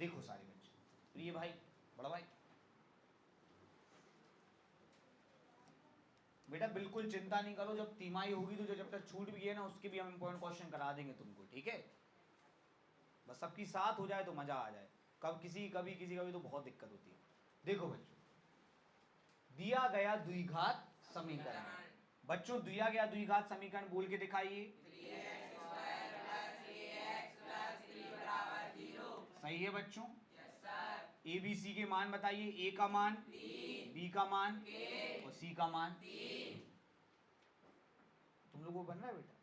देखो सारे बच्चे, प्रिय भाई, बड़ा भाई, बेटा बिल्कुल चिंता नहीं करो, जब तिमाही होगी तो जो चैप्टर छूट भी है ना उसके भी हम इंपॉर्टेंट क्वेश्चन करा देंगे तुमको, ठीक है। बस सबकी साथ हो जाए तो मजा आ जाए, कभी किसी का भी तो बहुत दिक्कत होती है। देखो बच्चों, दिया गया द्विघात समीकरण, बच्चों दिया गया द्विघात समीकरण बोल के दिखाइए। सही है बच्चों। ए बी सी के मान बताइए, ए का मान, बी का मान और सी का मान। तुम लोगों को बन रहा है बेटा,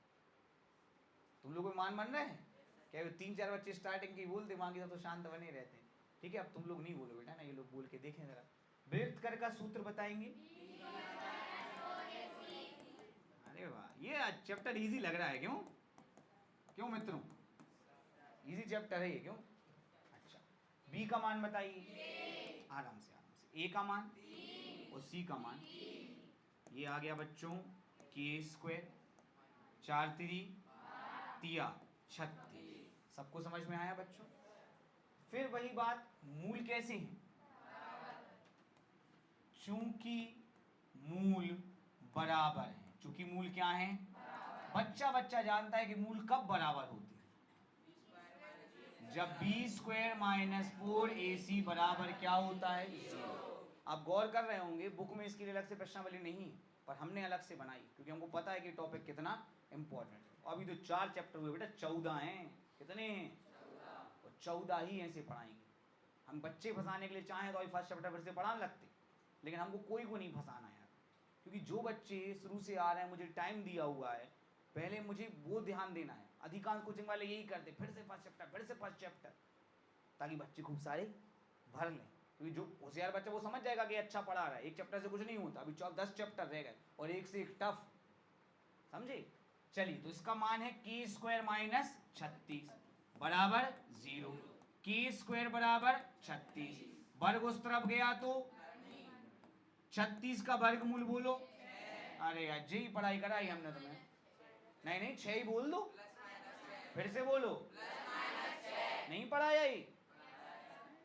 तुम लोगों को मान बन रहे हैं क्या? 3-4 बच्चे स्टार्टिंग की बोलते, बाकी सब तो शांत बने रहते हैं, ठीक है। अब तुम लोग नहीं बोलो बेटा ना, ये लोग बोल के देखें जरा। विभक्त कर का सूत्र बताएंगे। अरे वाह, ये चैप्टर इजी लग रहा है, क्यों क्यों मित्रों? इजी चैप्टर है ये, क्यों? अच्छा, बी का मान बताइए, आराम से आराम से। ए का मान और सी का मान, ये आ गया बच्चों के स्क्वायर, 4 3 तिया 36। सबको समझ में आया बच्चों? फिर वही बात, मूल कैसे हैं? चूंकि मूल बराबर है, चूंकि मूल क्या है? बच्चा बच्चा जानता है कि मूल कब बराबर होते हैं? जब बी स्क्वायर माइनस 4ac बराबर क्या होता है? 0। आप गौर कर रहे होंगे, बुक में इसके लिए अलग से प्रश्नावली नहीं है, पर हमने अलग से बनाई क्योंकि हमको पता है कि टॉपिक कितना इंपॉर्टेंट है। अभी तो 4 चैप्टर हुए बेटा, 14 हैं। कितने हैं? और 14 ही ऐसे पढ़ाएंगे। हम बच्चे फंसाने के लिए चाहें तो अभी फर्स्ट चैप्टर फिर से पढ़ा लगते, लेकिन हमको कोई को नहीं फंसाना यार, क्योंकि जो बच्चे शुरू से आ रहे हैं, मुझे टाइम दिया हुआ है, पहले मुझे वो ध्यान देना है। अधिकांश कोचिंग वाले यही करते, फिर से फर्स्ट चैप्टर, फिर से फर्स्ट चैप्टर, ताकि बच्चे खूब सारे भर लें। क्योंकि जो होशियार बच्चा वो समझ जाएगा कि अच्छा पढ़ा रहा है, एक चैप्टर से कुछ नहीं होता, अभी 10 चैप्टर रह गए और एक से एक टफ, समझे? चलिए, तो इसका मान है की स्क्वायर माइनस 36 बराबर 0। की स्क्वायर बराबर 36, वर्ग उस तरफ गया तो 36 का वर्गमूल बोलो। अरे यार, जी पढ़ाई कराई हमने तुम्हें। नहीं नहीं, 6 ही बोल दो, फिर से बोलो। नहीं पढ़ाया ही,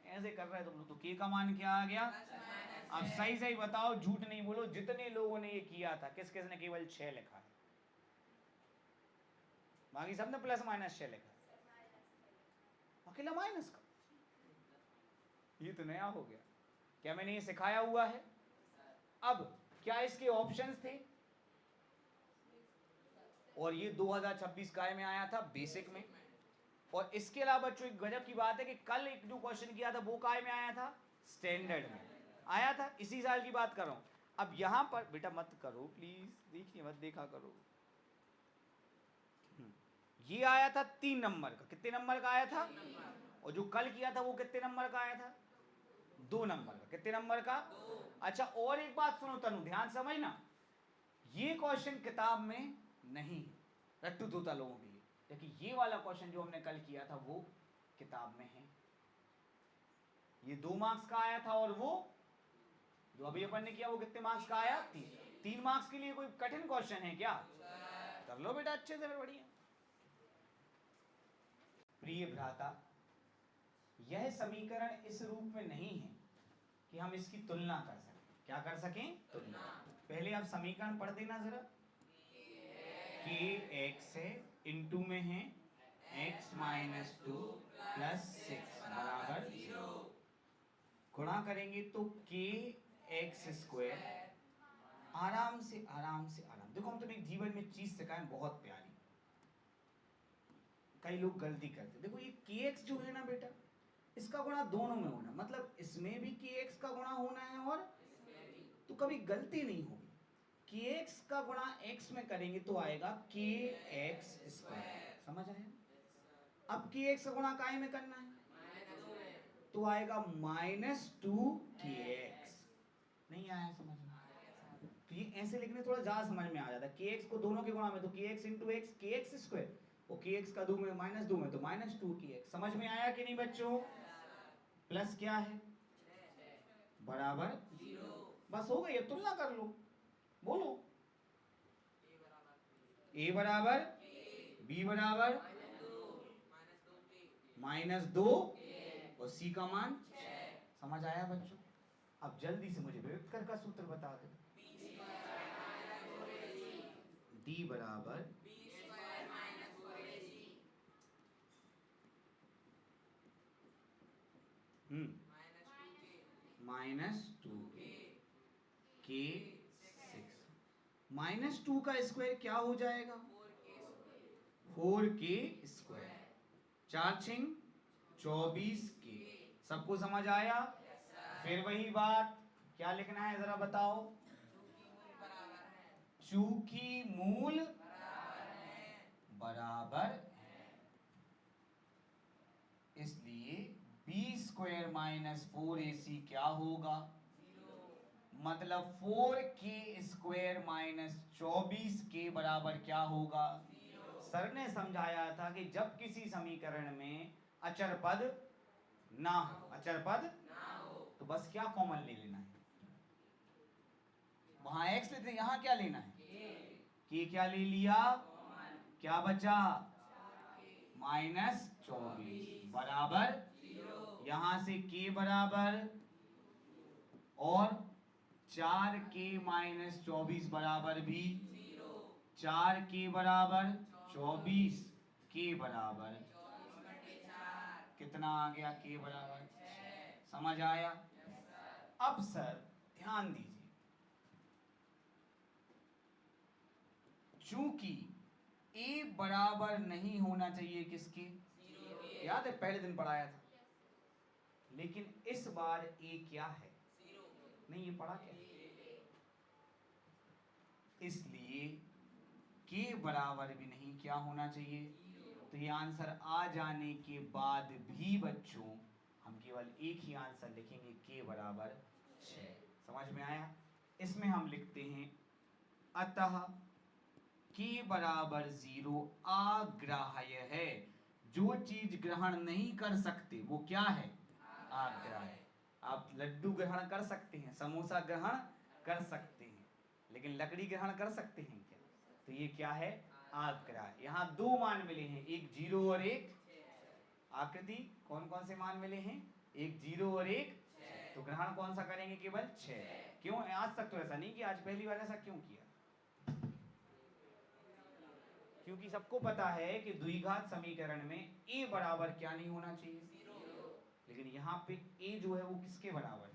ऐसे कर रहे तुम लोग। तो के का मान क्या आ गया? अब सही सही बताओ, झूठ नहीं बोलो, जितने लोगों ने ये किया था किस किस ने केवल 6 लिखा है? बाकी सबने प्लस माइनस 6 लिखा, अकेला माइनस का। ये तो नया हो गया, क्या मैंने ये सिखाया हुआ है? अब क्या इसके ऑप्शंस थे? और ये 2026 काय में आया था, बेसिक में। और इसके अलावा बच्चों एक गजब की बात है कि कल एक जो क्वेश्चन किया था वो काय में आया था? स्टैंडर्ड में आया था, इसी साल की बात कर रहा हूं। अब यहां पर बेटा मत करो प्लीज, देखिए मत देखा करो। ये आया था 3 नंबर का, कितने नंबर का आया था? और जो कल किया था वो कितने नंबर का आया था? 2 नंबर का। कितने नंबर का? अच्छा, और एक बात सुनो तनु, ध्यान समझना, ये क्वेश्चन किताब में नहीं, रट्टू तोता लोगों के लिए, लेकिन ये वाला क्वेश्चन जो हमने कल किया था वो किताब में है। ये 2 मार्क्स का आया था, और वो जो अभी अपन ने किया वो कितने मार्क्स का आया? 3 मार्क्स के लिए कोई कठिन क्वेश्चन है क्या? कर लो बेटा अच्छे से, बढ़िया। प्रिय भ्राता, यह समीकरण इस रूप में नहीं है कि हम इसकी तुलना कर सकें। क्या कर सकें? तुलना। पहले आप समीकरण पढ़ देना जरा। के एक्स है, इंटू में है x माइनस 2 प्लस 6 बराबर 0। गुणा करेंगे तो के एक्स स्क्वायर, आराम से आराम से आराम। देखो, हम तुम्हें एक जीवन में चीज सिखाएं बहुत प्यारी, कई लोग गलती करते। देखो, ये के एक्स जो है ना बेटा, इसका गुणा दोनों में होना, मतलब इसमें भी के एक्स का गुणा होना है और तो कभी गलती नहीं होगी। के एक्स का गुणा एक्स में करेंगे तो आएगा के एक्स स्क्वायर, समझ आया? अब के एक्स का गुणा काय में करना है तो आएगा -2 के एक्स। नहीं आया समझ में? तो ये ऐसे लिखने थोड़ा ज्यादा समझ में आ जाता है। के एक्स को दोनों के गुणा में तो के एक्स इंटू एक्स, के एक्स स्क्वायर, और के एक्स का 2 में -2 में तो -2 के एक्स। समझ में आया कि नहीं बच्चों? प्लस क्या है? बराबर 0। बस हो गई, अब तुलना कर लो, बोलो। ए बराबर बी बराबर -2 और सी का मान 6। समझ आया बच्चों? अब जल्दी से मुझे विभक्त कर का सूत्र बता दो। डी बराबर -2 के 6। -2 का स्क्वायर क्या हो जाएगा? 4 के स्क्वायर। 4 छिंग 24 के। सबको समझ आया? फिर वही बात, क्या लिखना है जरा बताओ? चूंकि मूल बराबर है इसलिए b² - 4ac क्या होगा? मतलब 4k² - 24 के बराबर क्या होगा? सर ने समझाया था कि जब किसी समीकरण में अचर पद ना हो, तो बस क्या कॉमन ले लेना है? वहां x लेते हैं, यहां क्या लेना है? k क्या ले लिया? क्या बचा? -24 बराबर, यहां से k बराबर और 4k - 24 बराबर भी 4k बराबर 24, k बराबर कितना आ गया? k बराबर 6। समझ आया? अब सर ध्यान दीजिए, चूंकि a बराबर नहीं होना चाहिए किसके? याद है पहले दिन पढ़ाया था, लेकिन इस बार a क्या है? नहीं, ये पढ़ा क्या? इसलिए k बराबर भी नहीं क्या होना चाहिए? तो ये आंसर आ जाने के बाद भी बच्चों हम केवल एक ही आंसर लिखेंगे, k बराबर 6। समझ में आया? इसमें हम लिखते हैं अतः k बराबर 0 अग्राह्य है। जो चीज ग्रहण नहीं कर सकते वो क्या है? अग्राह्य। आप लड्डू ग्रहण कर सकते हैं, समोसा ग्रहण कर सकते हैं, लेकिन लकड़ी ग्रहण कर सकते हैं क्या? तो ये क्या है? अग्राह्य। यहाँ दो मान मिले हैं, एक 0 और एक आकृति। कौन कौन से मान मिले हैं? एक 0 और एक 6। तो ग्रहण कौन सा करेंगे? केवल 6। क्यों? आज तक तो ऐसा नहीं किया, आज पहली बार ऐसा क्यों किया? क्योंकि सबको पता है कि द्विघात समीकरण में a बराबर क्या नहीं होना चाहिए? 0। लेकिन यहाँ पे a जो है वो किसके बराबर है?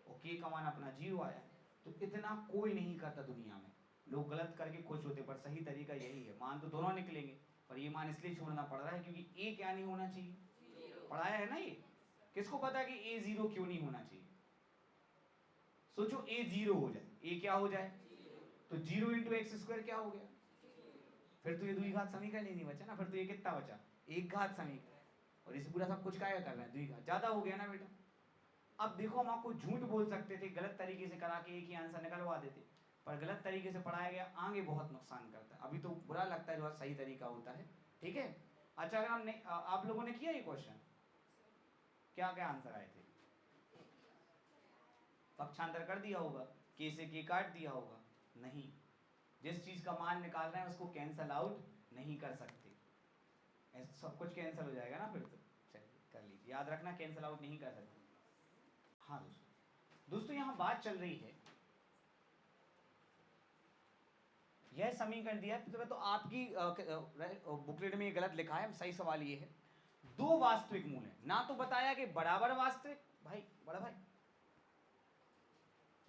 और k का मान अपना 0 आया। तो इतना कोई नहीं करता दुनिया में, लोग गलत करके खुश होते, पर सही तरीका यही है। मान तो दोनों निकलेंगे, पर ये मान इसलिए छोड़ना पड़ रहा है क्योंकि a क्या नहीं होना चाहिए? 0। पढ़ाया है ना ये? किसको पता है कि a 0 क्यों नहीं होना चाहिए? सोचो a 0 हो जाए, a क्या हो जाए? तो 0 × x² क्या हो गया? फिर तो ये द्विघात समीकरण ही नहीं बचा ना, फिर तो ये कितना बचा? एक घात समीकरण। और इसे पूरा सब कुछ क्या कर रहे हैं? द्विघात। ज्यादा हो गया ना बेटा। अब देखो, हम आपको झूठ बोल सकते थे, गलत तरीके से करा के एक ही आंसर निकलवा देते, पर गलत तरीके से पढ़ाया गया आगे बहुत नुकसान करता है। अभी तो बुरा लगता है जो सही तरीका होता है, ठीक है? अच्छा, अगर हमने आप लोगों ने किया ये क्वेश्चन, क्या क्या आंसर आए थे? पक्षांतर कर दिया होगा, के से के काट दिया होगा? नहीं, जिस चीज का मान निकाल रहे हैं उसको कैंसल आउट नहीं कर सकते, सब कुछ कैंसिल हो जाएगा ना फिर तो। चलिए कर लीजिए, याद रखना कैंसिल आउट नहीं कर सकते। हाँ दोस्तों यहाँ बात चल रही है, यह समीकरण दिया है, तो आपकी बुकलेट में ये गलत लिखा है, सही सवाल ये है, दो वास्तविक मूल है ना, तो बताया कि बराबर वास्तविक। भाई बड़ा भाई,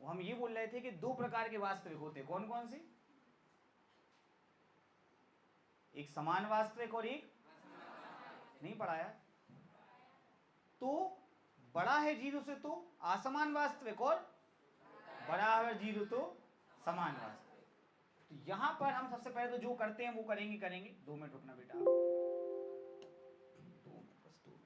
वो हम ये बोल रहे थे कि दो प्रकार के वास्तविक होते हैं। कौन कौन से? एक समान वास्तविक और एक नहीं पढ़ाया। तो बड़ा है 0 से तो असमान वास्तविक, और बड़ा है 0 तो समान वास्तविक। तो यहां पर हम सबसे पहले तो जो करते हैं वो करेंगे। 2 मिनट रुकना बेटा, 2 मिनट बस, 2 मिनट।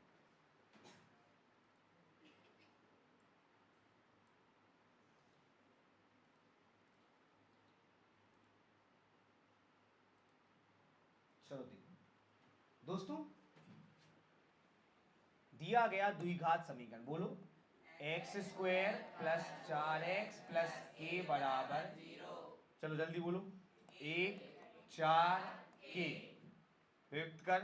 चलो देखो दोस्तों, दिया गया द्विघात समीकरण, बोलो x² + 4x + k बराबर 0। चलो जल्दी बोलो, 1 4 k व्यक्त कर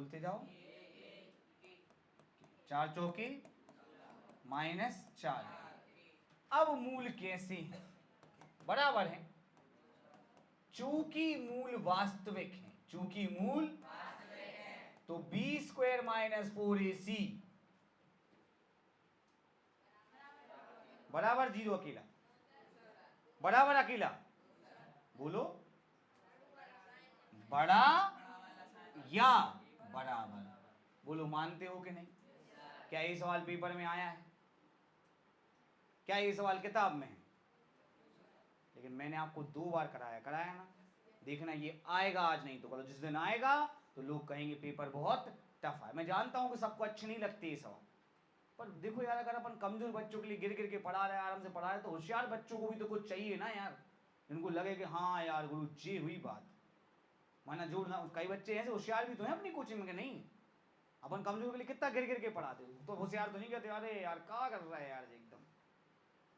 बोलते जाओ। 4 चौके -4। अब मूल कैसे हैं? बराबर है, चूंकि मूल वास्तविक है, चूंकि मूल तो b² - 4ac बराबर 0 अकेला, बराबर अकेला। बोलो, बड़ा या बराबर। बोलो, मानते हो कि नहीं? क्या ये सवाल पेपर में आया है? क्या ये सवाल किताब में है? लेकिन मैंने आपको 2 बार कराया ना। देखना ये आएगा आज, नहीं तो कल। जिस दिन आएगा तो लोग कहेंगे पेपर बहुत टफ है। मैं जानता हूं कि सबको अच्छे नहीं लगते ये सवाल, पर देखो यार, अगर अपन कमजोर बच्चों के लिए गिर गिर के पढ़ा रहे हैं, आराम से पढ़ा रहे हैं, तो होशियार बच्चों को भी तो कुछ चाहिए ना यार, इनको लगे कि हाँ यार गुरु जी हुई बात। माना जोड़ ना, कई बच्चे ऐसे होशियार भी तो हैं अपनी कोचिंग में कि नहीं। अपन कमजोर के लिए कितना गिर गिर के पढ़ाते हो, तो होशियार तो नहीं कहते अरे यार क्या कर रहा है यार एकदम।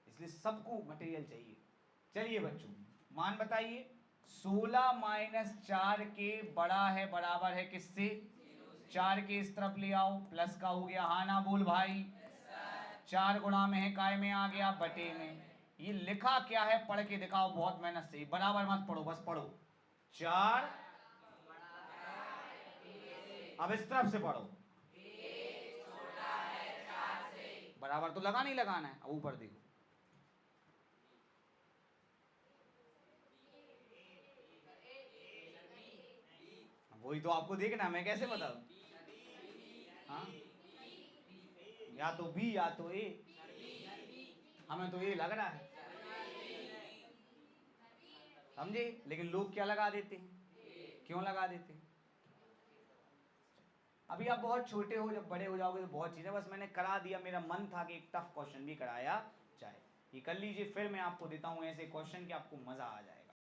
इसलिए सबको मटेरियल चाहिए। चलिए बच्चों, मान बताइए। 16 - 4 के बड़ा है, बराबर है किससे? 4 के इस तरफ ले आओ, प्लस का हो गया। हाँ ना बोल भाई। 4 गुणा में है, काय में आ गया? बटे में। ये लिखा क्या है पढ़ के दिखाओ बहुत मेहनत से। बराबर मत पढ़ो, बस पढ़ो 4। अब इस तरफ से पढ़ो, बराबर तो लगा नहीं लगाना है। अब ऊपर देखो, वही तो आपको देखना, मैं कैसे बताऊं? हाँ, या तो बी या तो ए। हमें तो ए लग रहा है, समझे? लेकिन लोग क्या लगा देते हैं? क्यों लगा देते हैं? अभी आप बहुत छोटे हो, जब बड़े हो जाओगे तो बहुत चीजें, बस मैंने करा दिया। मेरा मन था कि एक टफ क्वेश्चन भी कराया जाए। ये कर लीजिए, फिर मैं आपको देता हूं ऐसे क्वेश्चन कि आपको मजा आ जाए।